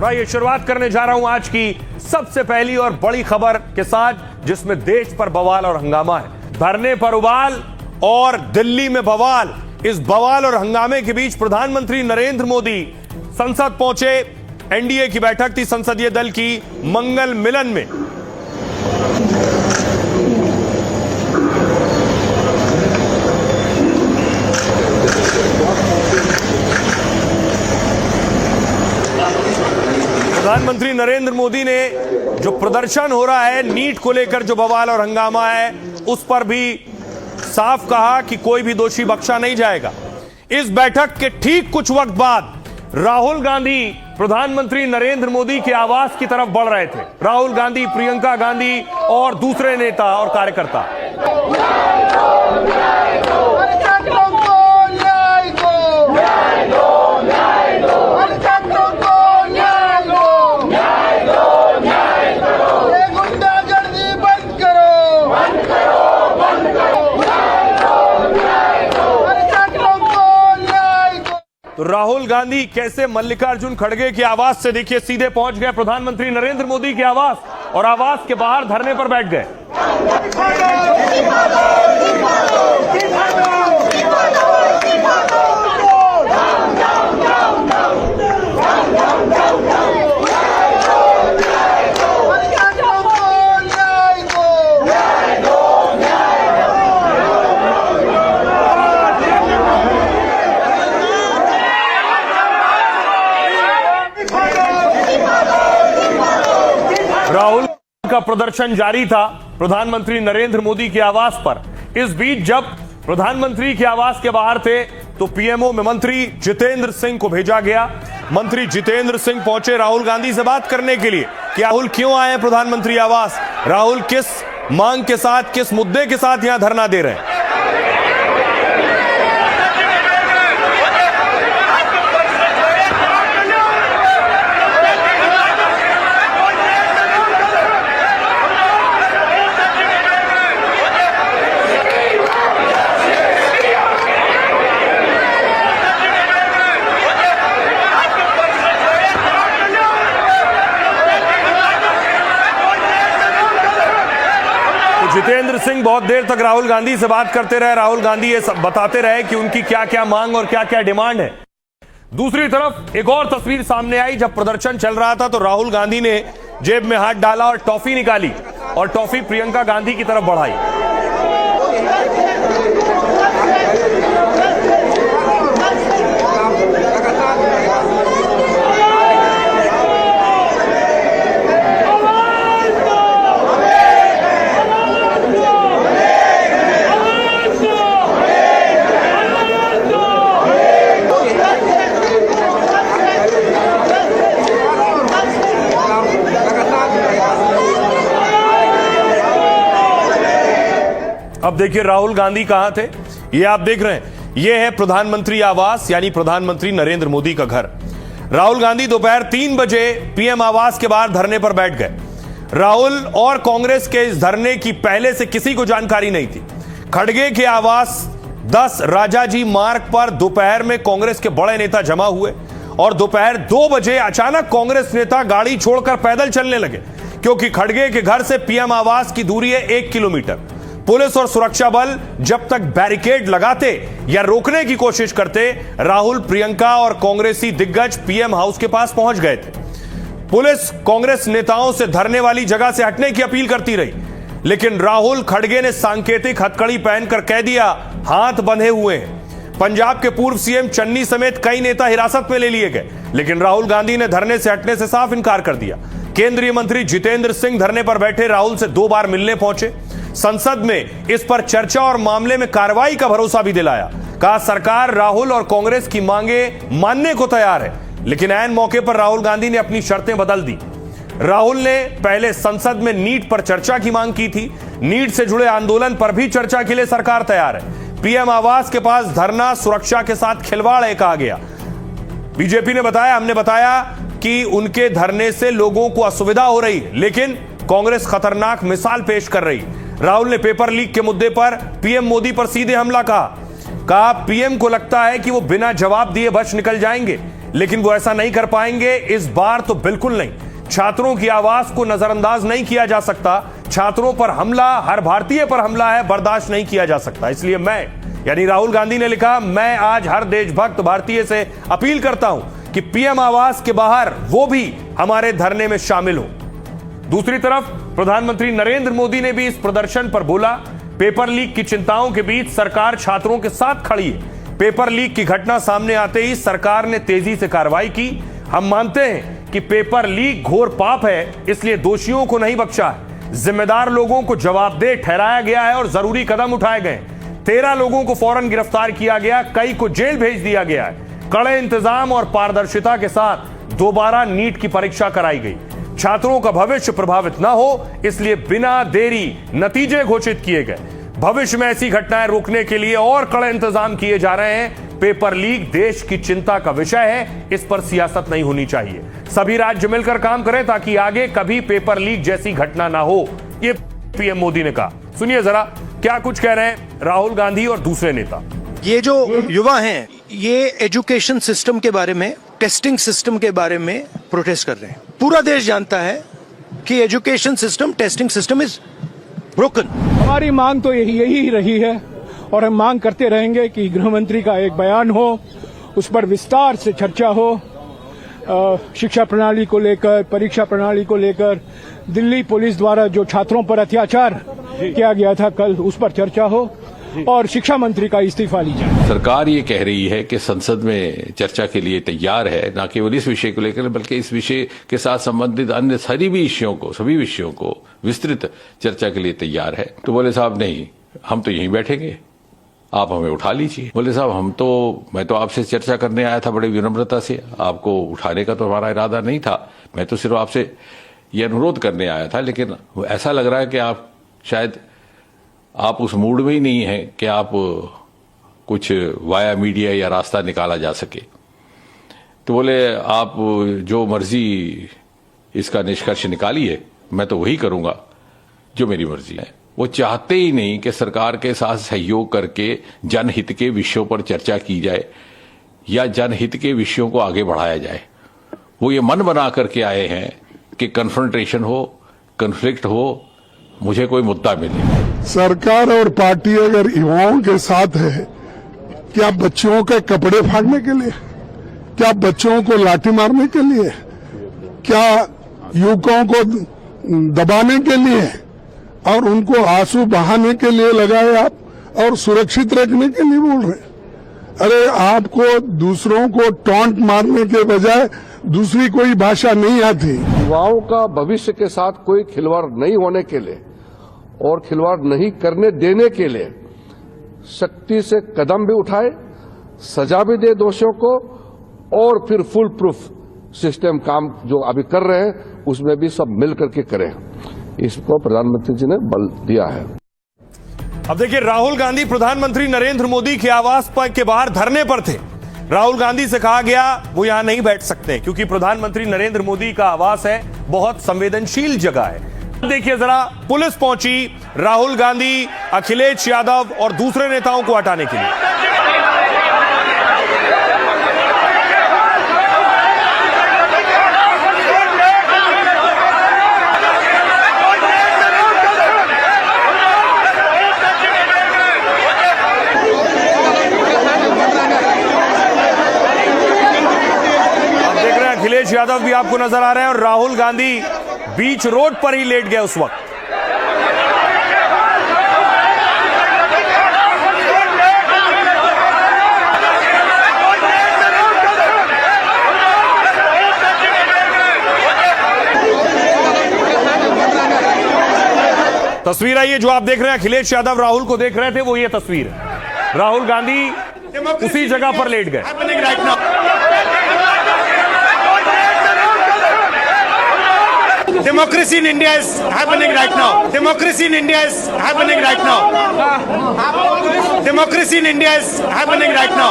भाई शुरुआत करने जा रहा हूं आज की सबसे पहली और बड़ी खबर के साथ, जिसमें देश पर बवाल और हंगामा है। धरने पर उबाल और दिल्ली में बवाल। इस बवाल और हंगामे के बीच प्रधानमंत्री नरेंद्र मोदी संसद पहुंचे। एनडीए की बैठक थी संसदीय दल की मंगल मिलन में। प्रधानमंत्री नरेंद्र मोदी ने जो प्रदर्शन हो रहा है, नीट को लेकर जो बवाल और हंगामा है, उस पर भी साफ कहा कि कोई भी दोषी बख्शा नहीं जाएगा। इस बैठक के ठीक कुछ वक्त बाद राहुल गांधी प्रधानमंत्री नरेंद्र मोदी के आवास की तरफ बढ़ रहे थे। राहुल गांधी, प्रियंका गांधी और दूसरे नेता और कार्यकर्ता। तो राहुल गांधी कैसे मल्लिकार्जुन खड़गे के आवास से देखिए सीधे पहुंच गए प्रधानमंत्री नरेंद्र मोदी के आवास, और आवास के बाहर धरने पर बैठ गए। राहुल का प्रदर्शन जारी था प्रधानमंत्री नरेंद्र मोदी के आवास पर। इस बीच जब प्रधानमंत्री के आवास के बाहर थे तो पीएमओ में मंत्री जितेंद्र सिंह को भेजा गया। मंत्री जितेंद्र सिंह पहुंचे राहुल गांधी से बात करने के लिए कि राहुल क्यों आए प्रधानमंत्री आवास, राहुल किस मांग के साथ, किस मुद्दे के साथ यहां धरना दे रहे हैं। जितेंद्र सिंह बहुत देर तक राहुल गांधी से बात करते रहे। राहुल गांधी ये सब बताते रहे कि उनकी क्या क्या मांग और क्या क्या डिमांड है। दूसरी तरफ एक और तस्वीर सामने आई। जब प्रदर्शन चल रहा था तो राहुल गांधी ने जेब में हाथ डाला और टॉफी निकाली और टॉफी प्रियंका गांधी की तरफ बढ़ाई। अब देखिए राहुल गांधी कहां थे, ये आप देख रहे हैं। ये है प्रधानमंत्री आवास, यानी प्रधानमंत्री नरेंद्र मोदी का घर। राहुल गांधी दोपहर 3 बजे पीएम आवास के बाहर धरने पर बैठ गए। राहुल और कांग्रेस के इस धरने की पहले से किसी को जानकारी नहीं थी। खड़गे के आवास 10 राजाजी मार्ग पर दोपहर में कांग्रेस के बड़े नेता जमा हुए और दोपहर 2 बजे अचानक कांग्रेस नेता गाड़ी छोड़कर पैदल चलने लगे, क्योंकि खड़गे के घर से पीएम आवास की दूरी है 1 किलोमीटर। पुलिस और सुरक्षा बल जब तक बैरिकेड लगाते या रोकने की कोशिश करते, राहुल, प्रियंका और कांग्रेसी दिग्गज पीएम हाउस के पास पहुंच गए थे। पुलिस कांग्रेस नेताओं से धरने वाली जगह से हटने की अपील करती रही, लेकिन राहुल खड़गे ने सांकेतिक हथकड़ी पहनकर कह दिया, हाथ बंधे हुए हैं। पंजाब के पूर्व सीएम चन्नी समेत कई नेता हिरासत में ले लिए गए, लेकिन राहुल गांधी ने धरने से हटने से साफ इनकार कर दिया। केंद्रीय मंत्री जितेंद्र सिंह धरने पर बैठे राहुल से 2 बार मिलने पहुंचे। संसद में इस पर चर्चा और मामले में कार्रवाई का भरोसा भी दिलाया। कहा सरकार राहुल और कांग्रेस की मांगे मानने को तैयार है, लेकिन ऐन मौके पर राहुल गांधी ने अपनी शर्तें बदल दी। राहुल ने पहले संसद में नीट पर चर्चा की मांग की थी। नीट से जुड़े आंदोलन पर भी चर्चा के लिए सरकार तैयार है। पीएम आवास के पास धरना सुरक्षा के साथ खिलवाड़ है कहा गया। बीजेपी ने बताया, हमने बताया कि उनके धरने से लोगों को असुविधा हो रही है, लेकिन कांग्रेस खतरनाक मिसाल पेश कर रही। राहुल ने पेपर लीक के मुद्दे पर पीएम मोदी पर सीधे हमला कहा पीएम को लगता है कि वो बिना जवाब दिए बच निकल जाएंगे, लेकिन वो ऐसा नहीं कर पाएंगे इस बार, तो बिल्कुल नहीं। छात्रों की आवाज को नजरअंदाज नहीं किया जा सकता। छात्रों पर हमला हर भारतीय पर हमला है, बर्दाश्त नहीं किया जा सकता। इसलिए मैं, यानी राहुल गांधी ने लिखा, मैं आज हर देशभक्त भारतीय से अपील करता हूं कि पीएम आवास के बाहर वो भी हमारे धरने में शामिल हो। दूसरी तरफ प्रधानमंत्री नरेंद्र मोदी ने भी इस प्रदर्शन पर बोला, पेपर लीक की चिंताओं के बीच सरकार छात्रों के साथ खड़ी है। पेपर लीक की घटना सामने आते ही सरकार ने तेजी से कार्रवाई की। हम मानते हैं कि पेपर लीक घोर पाप है, इसलिए दोषियों को नहीं बख्शा है। जिम्मेदार लोगों को जवाबदेह ठहराया गया है और जरूरी कदम उठाए गए। 13 लोगों को फौरन गिरफ्तार किया गया, कई को जेल भेज दिया गया है। कड़े इंतजाम और पारदर्शिता के साथ दोबारा नीट की परीक्षा कराई गई। छात्रों का भविष्य प्रभावित ना हो, इसलिए बिना देरी नतीजे घोषित किए गए। भविष्य में ऐसी घटनाएं रोकने के लिए और कड़े इंतजाम किए जा रहे हैं। पेपर लीक देश की चिंता का विषय है, इस पर सियासत नहीं होनी चाहिए। सभी राज्य मिलकर काम करें ताकि आगे कभी पेपर लीक जैसी घटना ना हो, ये पीएम मोदी ने कहा। सुनिए जरा क्या कुछ कह रहे हैं राहुल गांधी और दूसरे नेता। ये जो युवा हैं, ये एजुकेशन सिस्टम के बारे में, टेस्टिंग सिस्टम के बारे में प्रोटेस्ट कर रहे हैं। पूरा देश जानता है कि education system, testing system is broken. हमारी मांग तो यही रही है और हम मांग करते रहेंगे कि गृह मंत्री का एक बयान हो, उस पर विस्तार से चर्चा हो। शिक्षा प्रणाली को लेकर, परीक्षा प्रणाली को लेकर, दिल्ली पुलिस द्वारा जो छात्रों पर अत्याचार किया गया था कल, उस पर चर्चा हो और शिक्षा मंत्री का इस्तीफा ली जाए। सरकार ये कह रही है कि संसद में चर्चा के लिए तैयार है, न केवल इस विषय को लेकर बल्कि इस विषय के साथ संबंधित अन्य सभी विषयों को विस्तृत चर्चा के लिए तैयार है। तो बोले साहब नहीं, हम तो यहीं बैठेंगे, आप हमें उठा लीजिए। बोले साहब मैं तो आपसे चर्चा करने आया था बड़ी विनम्रता से, आपको उठाने का तो हमारा इरादा नहीं था। मैं तो सिर्फ आपसे ये अनुरोध करने आया था, लेकिन ऐसा लग रहा है कि आप शायद उस मूड में ही नहीं है कि आप कुछ वाया मीडिया या रास्ता निकाला जा सके। तो बोले आप जो मर्जी इसका निष्कर्ष निकालिए, मैं तो वही करूंगा जो मेरी मर्जी है। वो चाहते ही नहीं कि सरकार के साथ सहयोग करके जनहित के विषयों पर चर्चा की जाए या जनहित के विषयों को आगे बढ़ाया जाए। वो ये मन बना करके आए हैं कि कन्फ्रंटेशन हो, कन्फ्लिक्ट हो, मुझे कोई मुद्दा मिले। सरकार और पार्टी अगर युवाओं के साथ है, क्या बच्चों के कपड़े फाड़ने के लिए, क्या बच्चों को लाठी मारने के लिए, क्या युवकों को दबाने के लिए और उनको आंसू बहाने के लिए लगाए आप, और सुरक्षित रखने के लिए बोल रहे? अरे आपको दूसरों को टॉन्ट मारने के बजाय दूसरी कोई भाषा नहीं आती। युवाओं का भविष्य के साथ कोई खिलवाड़ नहीं होने के लिए और खिलवाड़ नहीं करने देने के लिए सख्ती से कदम भी उठाए, सजा भी दे दोषियों को, और फिर फुल प्रूफ सिस्टम काम जो अभी कर रहे हैं उसमें भी सब मिल करके करें। इसको प्रधानमंत्री जी ने बल दिया है। अब देखिए, राहुल गांधी प्रधानमंत्री नरेंद्र मोदी के आवास के बाहर धरने पर थे। राहुल गांधी से कहा गया वो यहां नहीं बैठ सकते क्योंकि प्रधानमंत्री नरेंद्र मोदी का आवास है, बहुत संवेदनशील जगह है। देखिए जरा, पुलिस पहुंची राहुल गांधी, अखिलेश यादव और दूसरे नेताओं को हटाने के लिए। आप देख रहे हैं अखिलेश यादव भी आपको नजर आ रहे हैं और राहुल गांधी बीच रोड पर ही लेट गए उस वक्त। तस्वीर आई है जो आप देख रहे हैं, अखिलेश यादव राहुल को देख रहे थे, वो ये तस्वीर है। राहुल गांधी उसी जगह पर लेट गए। Democracy in India is happening right now. Democracy in India is happening right now. Democracy in India is happening right now.